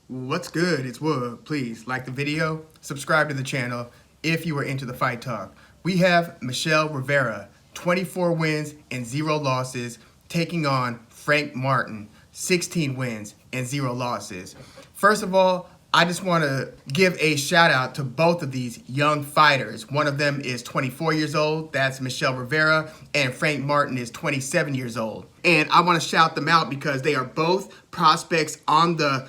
What's good? It's Wood. Please like the video, subscribe to the channel if you are into the fight talk. We have Michel Rivera, 24 wins and 0 losses, taking on Frank Martin, 16 wins and 0 losses. First of all, I just want to give a shout out to both of these young fighters. One of them is 24 years old, that's Michel Rivera, and Frank Martin is 27 years old. And I want to shout them out because they are both prospects on the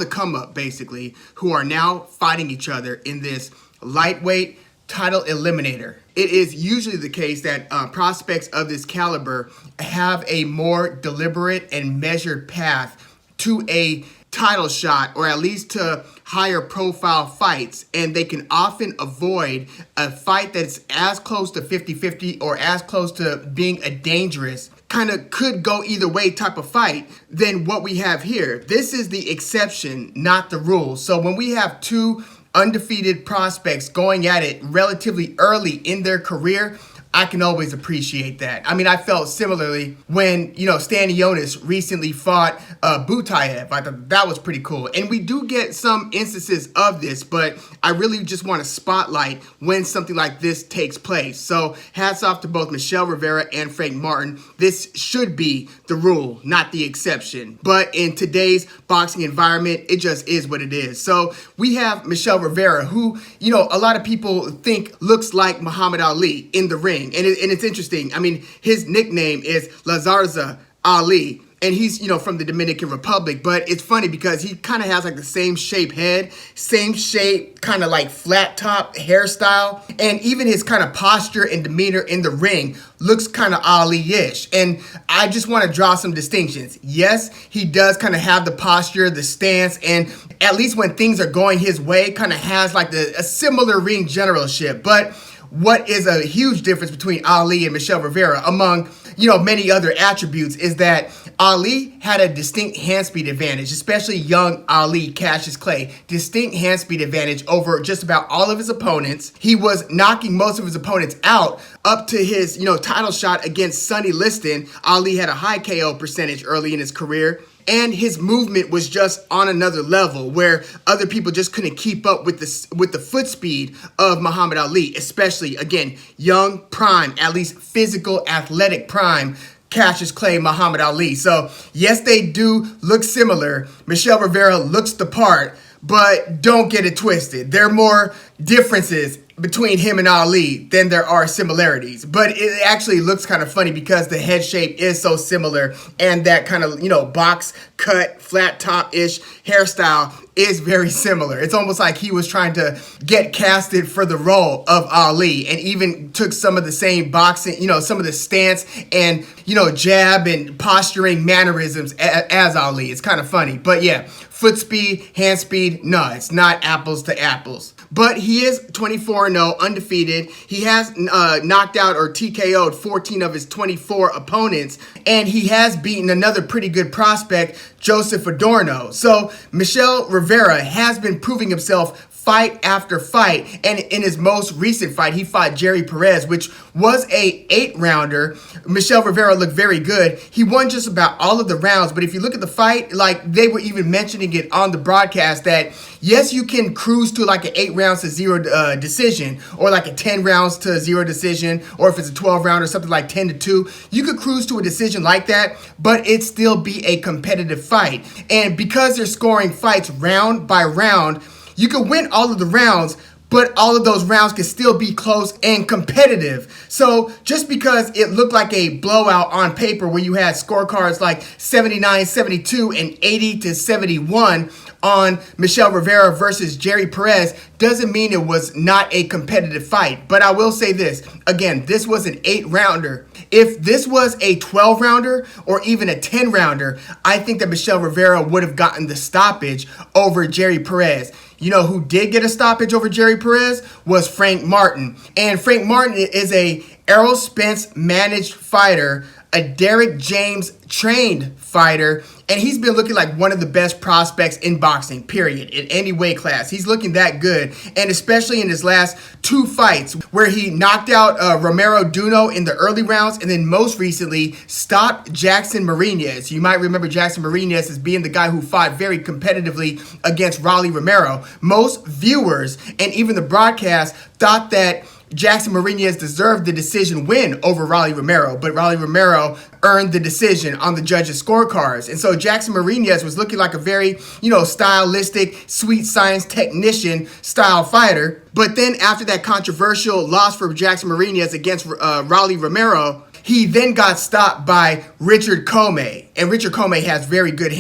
come up, basically, who are now fighting each other in this lightweight title eliminator. It is usually the case that prospects of this caliber have a more deliberate and measured path to a title shot, or at least to higher profile fights, and they can often avoid a fight that's as close to 50-50 or as close to being a dangerous, kind of could go either way type of fight than what we have here. This is the exception, not the rule. So when we have two undefeated prospects going at it relatively early in their career, I can always appreciate that. I mean, I felt similarly when, Stanionis recently fought Bout. I thought that was pretty cool. And we do get some instances of this, but I really just want to spotlight when something like this takes place. So hats off to both Michel Rivera and Frank Martin. This should be the rule, not the exception. But in today's boxing environment, it just is what it is. So we have Michel Rivera, who, a lot of people think looks like Muhammad Ali in the ring. And it's interesting. I mean, his nickname is La Zarza Ali, and he's, from the Dominican Republic. But it's funny because he kind of has like the same shape head, same shape, kind of like flat top hairstyle. And even his kind of posture and demeanor in the ring looks kind of Ali-ish. And I just want to draw some distinctions. Yes, he does kind of have the posture, the stance, and at least when things are going his way, kind of has like a similar ring generalship. But what is a huge difference between Ali and Michel Rivera, among many other attributes, is that Ali had a distinct hand speed advantage, especially young Ali, Cassius Clay, distinct hand speed advantage over just about all of his opponents. He was knocking most of his opponents out up to his title shot against Sonny Liston. Ali had a high KO percentage early in his career. And his movement was just on another level where other people just couldn't keep up with the foot speed of Muhammad Ali, especially, again, young, prime, at least physical, athletic prime, Cassius Clay, Muhammad Ali. So, yes, they do look similar. Michel Rivera looks the part, but don't get it twisted. There are more differences between him and Ali than there are similarities. But it actually looks kind of funny because the head shape is so similar, and that kind of, box cut, flat top-ish hairstyle is very similar. It's almost like he was trying to get casted for the role of Ali, and even took some of the same boxing, some of the stance and, jab and posturing mannerisms as Ali. It's kind of funny. But yeah, foot speed, hand speed, no, it's not apples to apples. But he is 24-0, undefeated. He has knocked out or TKO'd 14 of his 24 opponents, and he has beaten another pretty good prospect, Joseph Adorno. So Michel Rivera has been proving himself fight after fight, and in his most recent fight, he fought Jerry Perez, which was a 8-rounder. Michel Rivera looked very good. He won just about all of the rounds, but if you look at the fight, like they were even mentioning it on the broadcast that yes, you can cruise to like an 8 rounds to 0 decision, or like a 10 rounds to 0 decision, or if it's a 12 round or something like 10-2, you could cruise to a decision like that, but it still be a competitive fight. And because they're scoring fights round by round, you could win all of the rounds, but all of those rounds could still be close and competitive. So just because it looked like a blowout on paper where you had scorecards like 79-72 and 80-71 on Michel Rivera versus Jerry Perez doesn't mean it was not a competitive fight. But I will say this, again, this was an 8-rounder. If this was a 12-rounder or even a 10-rounder, I think that Michel Rivera would have gotten the stoppage over Jerry Perez. Who did get a stoppage over Jerry Perez was Frank Martin. And Frank Martin is a Errol Spence managed fighter a Derek James trained fighter, and he's been looking like one of the best prospects in boxing, period, in any weight class. He's looking that good, and especially in his last 2 fights where he knocked out Romero Duno in the early rounds, and then most recently stopped Jackson Marinez. You might remember Jackson Marinez as being the guy who fought very competitively against Rolly Romero. Most viewers and even the broadcast thought that Jackson Marinez deserved the decision win over Rolly Romero, but Rolly Romero earned the decision on the judges' scorecards. And so Jackson Marinez was looking like a very, stylistic, sweet science technician style fighter. But then after that controversial loss for Jackson Marinez against Rolly Romero, he then got stopped by Richard Comey. And Richard Comey has very good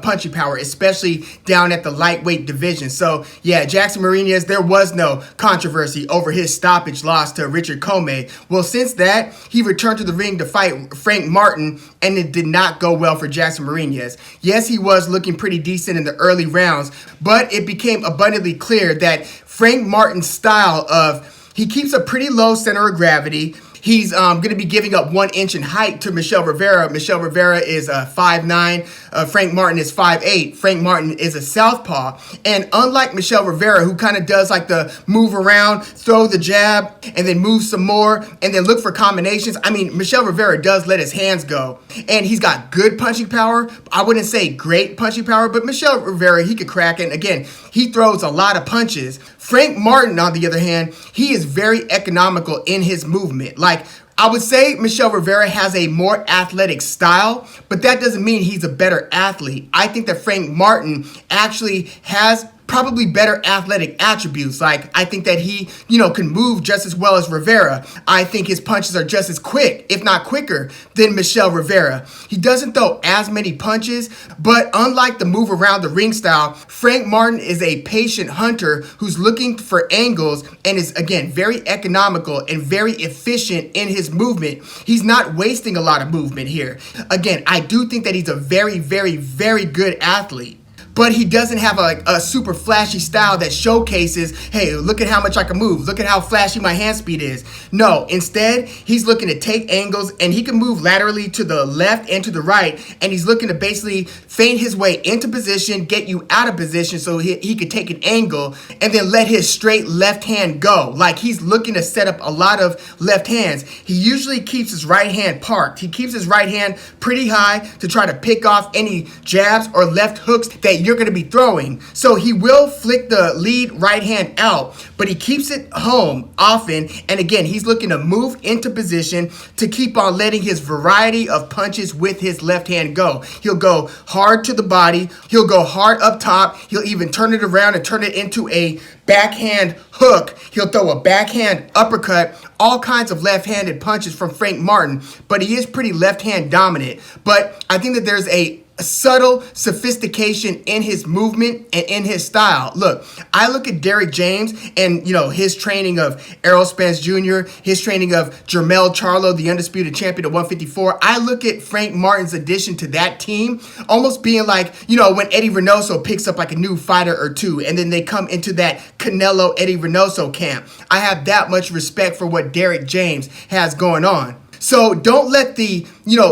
punching power, especially down at the lightweight division. So, yeah, Jackson Marinez, there was no controversy over his stoppage loss to Richard Comey. Well, since that, he returned to the ring to fight Frank Martin, and it did not go well for Jackson Marinez. Yes, he was looking pretty decent in the early rounds, but it became abundantly clear that Frank Martin's style of, he keeps a pretty low center of gravity. He's going to be giving up 1 inch in height to Michel Rivera. Michel Rivera is 5'9". Frank Martin is 5'8". Frank Martin is a southpaw. And unlike Michel Rivera, who kind of does like the move around, throw the jab, and then move some more, and then look for combinations. I mean, Michel Rivera does let his hands go. And he's got good punching power. I wouldn't say great punching power, but Michel Rivera, he could crack it. And again, he throws a lot of punches. Frank Martin, on the other hand, he is very economical in his movement. Like, I would say Michel Rivera has a more athletic style, but that doesn't mean he's a better athlete. I think that Frank Martin actually has probably better athletic attributes. Like, I think that he, can move just as well as Rivera. I think his punches are just as quick, if not quicker, than Michel Rivera. He doesn't throw as many punches, but unlike the move around the ring style, Frank Martin is a patient hunter who's looking for angles and is, again, very economical and very efficient in his movement. He's not wasting a lot of movement here. Again, I do think that he's a very, very, very good athlete. But he doesn't have a super flashy style that showcases, hey, look at how much I can move. Look at how flashy my hand speed is. No, instead, he's looking to take angles, and he can move laterally to the left and to the right. And he's looking to basically feint his way into position, get you out of position so he could take an angle, and then let his straight left hand go. Like, he's looking to set up a lot of left hands. He usually keeps his right hand parked. He keeps his right hand pretty high to try to pick off any jabs or left hooks that you're going to be throwing. So he will flick the lead right hand out, but he keeps it home often. And again, he's looking to move into position to keep on letting his variety of punches with his left hand go. He'll go hard to the body. He'll go hard up top. He'll even turn it around and turn it into a backhand hook. He'll throw a backhand uppercut, all kinds of left-handed punches from Frank Martin, but he is pretty left-hand dominant. But I think that there's a subtle sophistication in his movement and in his style. Look, I look at Derek James and, his training of Errol Spence Jr., his training of Jermell Charlo, the undisputed champion at 154. I look at Frank Martin's addition to that team almost being like, when Eddie Reynoso picks up like a new fighter or two, and then they come into that Canelo Eddie Reynoso camp. I have that much respect for what Derek James has going on. So don't let the,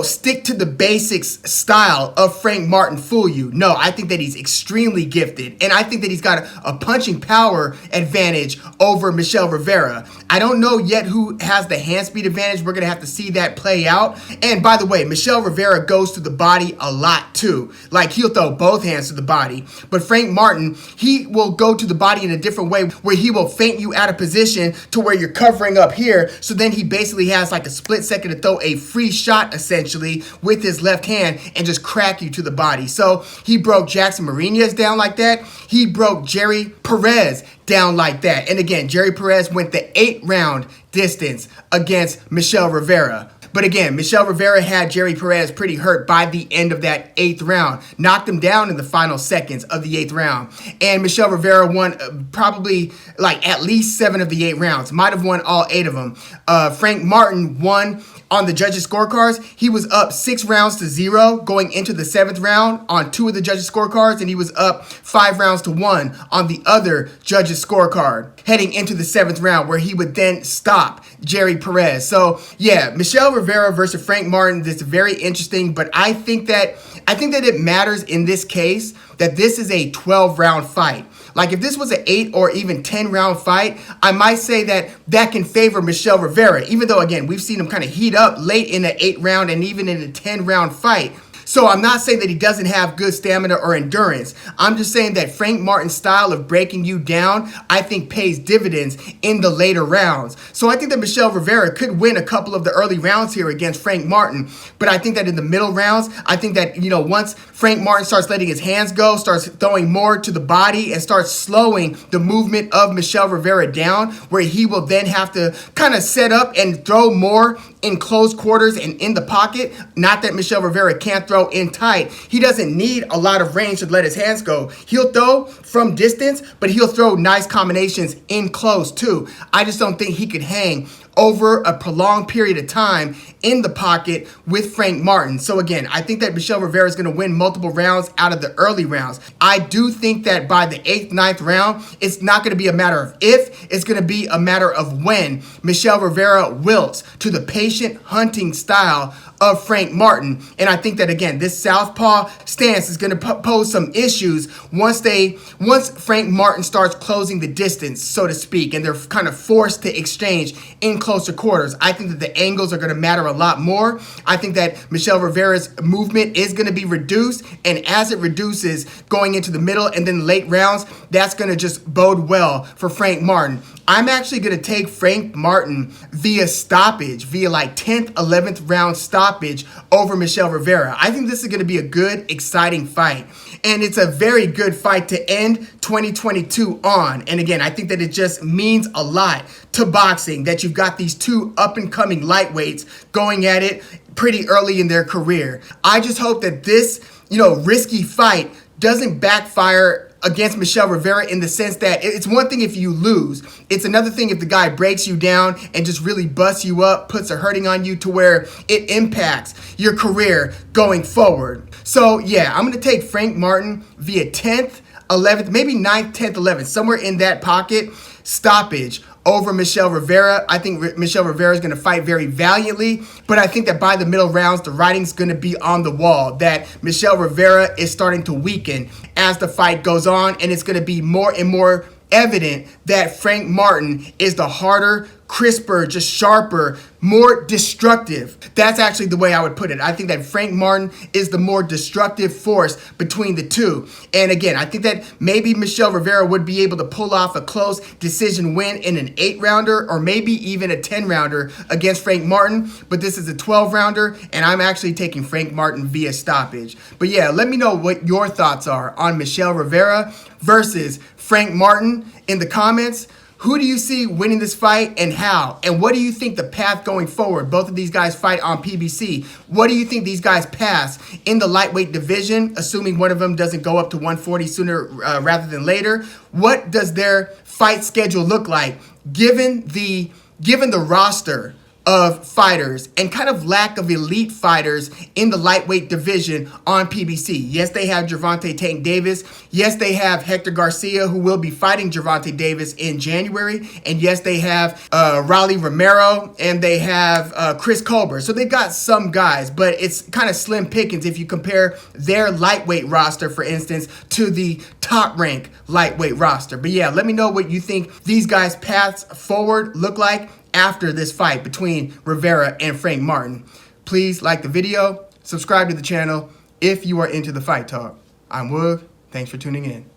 stick to the basics style of Frank Martin fool you. No, I think that he's extremely gifted. And I think that he's got a punching power advantage over Michel Rivera. I don't know yet who has the hand speed advantage. We're going to have to see that play out. And by the way, Michel Rivera goes to the body a lot too. Like, he'll throw both hands to the body. But Frank Martin, he will go to the body in a different way where he will feint you out of position to where you're covering up here. So then he basically has like a split second to throw a free shot essentially with his left hand and just crack you to the body. So he broke Jackson Marinez down like that. He broke Jerry Perez down like that. And again, Jerry Perez went the 8-round distance against Michel Rivera. But again, Michel Rivera had Jerry Perez pretty hurt by the end of that 8th round. Knocked him down in the final seconds of the 8th round. And Michel Rivera won probably like at least 7 of the 8 rounds. Might have won all 8 of them. Frank Martin won on the judges' scorecards. He was up 6 rounds to 0 going into the 7th round on 2 of the judges' scorecards. And he was up 5 rounds to 1 on the other judges' scorecard heading into the 7th round, where he would then stop Jerry Perez. So yeah, Michel Rivera Rivera versus Frank Martin, this is very interesting, but I think that it matters in this case that this is a 12-round fight. Like if this was an 8 or even 10-round fight, I might say that can favor Michel Rivera, even though, again, we've seen him kind of heat up late in the 8-round and even in a 10-round fight. So I'm not saying that he doesn't have good stamina or endurance. I'm just saying that Frank Martin's style of breaking you down, I think, pays dividends in the later rounds. So I think that Michel Rivera could win a couple of the early rounds here against Frank Martin. But I think that in the middle rounds, I think that, once Frank Martin starts letting his hands go, starts throwing more to the body, and starts slowing the movement of Michel Rivera down, where he will then have to kind of set up and throw more in close quarters and in the pocket. Not that Michel Rivera can't throw in tight. He doesn't need a lot of range to let his hands go. He'll throw from distance, but he'll throw nice combinations in close too. I just don't think he could hang over a prolonged period of time in the pocket with Frank Martin. So again, I think that Michel Rivera is going to win multiple rounds out of the early rounds. I do think that by the 8th, 9th round, it's not going to be a matter of if, it's going to be a matter of when Michel Rivera wilts to the patient hunting style of Frank Martin. And I think that, again, this southpaw stance is going to pose some issues once Frank Martin starts closing the distance, so to speak, and they're kind of forced to exchange in closer quarters. I think that the angles are going to matter a lot more. I think that Michel Rivera's movement is going to be reduced, and as it reduces going into the middle and then late rounds, that's going to just bode well for Frank Martin. I'm actually going to take Frank Martin via stoppage, via like 10th, 11th round stoppage over Michel Rivera. I think this is going to be a good, exciting fight. And it's a very good fight to end 2022 on. And again, I think that it just means a lot to boxing that you've got these two up-and-coming lightweights going at it pretty early in their career. I just hope that this, risky fight doesn't backfire against Michel Rivera, in the sense that it's one thing if you lose. It's another thing if the guy breaks you down and just really busts you up, puts a hurting on you to where it impacts your career going forward. So yeah, I'm going to take Frank Martin via 10th, 11th, maybe 9th, 10th, 11th, somewhere in that pocket, stoppage over Michel Rivera. I think Michel Rivera is going to fight very valiantly, but I think that by the middle rounds, the writing's going to be on the wall that Michel Rivera is starting to weaken as the fight goes on, and it's going to be more and more evident that Frank Martin is the harder, crisper, just sharper, more destructive. That's actually the way I would put it. I think that Frank Martin is the more destructive force between the two. And again, I think that maybe Michel Rivera would be able to pull off a close decision win in an 8-rounder or maybe even a 10-rounder against Frank Martin. But this is a 12-rounder, and I'm actually taking Frank Martin via stoppage. But yeah, let me know what your thoughts are on Michel Rivera versus Frank Martin in the comments. Who do you see winning this fight and how? And what do you think the path going forward? Both of these guys fight on PBC. What do you think these guys pass in the lightweight division, assuming one of them doesn't go up to 140 sooner rather than later? What does their fight schedule look like given the roster of fighters and kind of lack of elite fighters in the lightweight division on PBC? Yes, they have Gervonta Tank Davis. Yes, they have Hector Garcia, who will be fighting Gervonta Davis in January. And yes, they have Raleigh Romero, and they have Chris Colbert. So they've got some guys, but it's kind of slim pickings if you compare their lightweight roster, for instance, to the top rank lightweight roster. But yeah, let me know what you think these guys' paths forward look like after this fight between Rivera and Frank Martin. Please like the video, subscribe to the channel if you are into the fight talk. I'm Woog. Thanks for tuning in.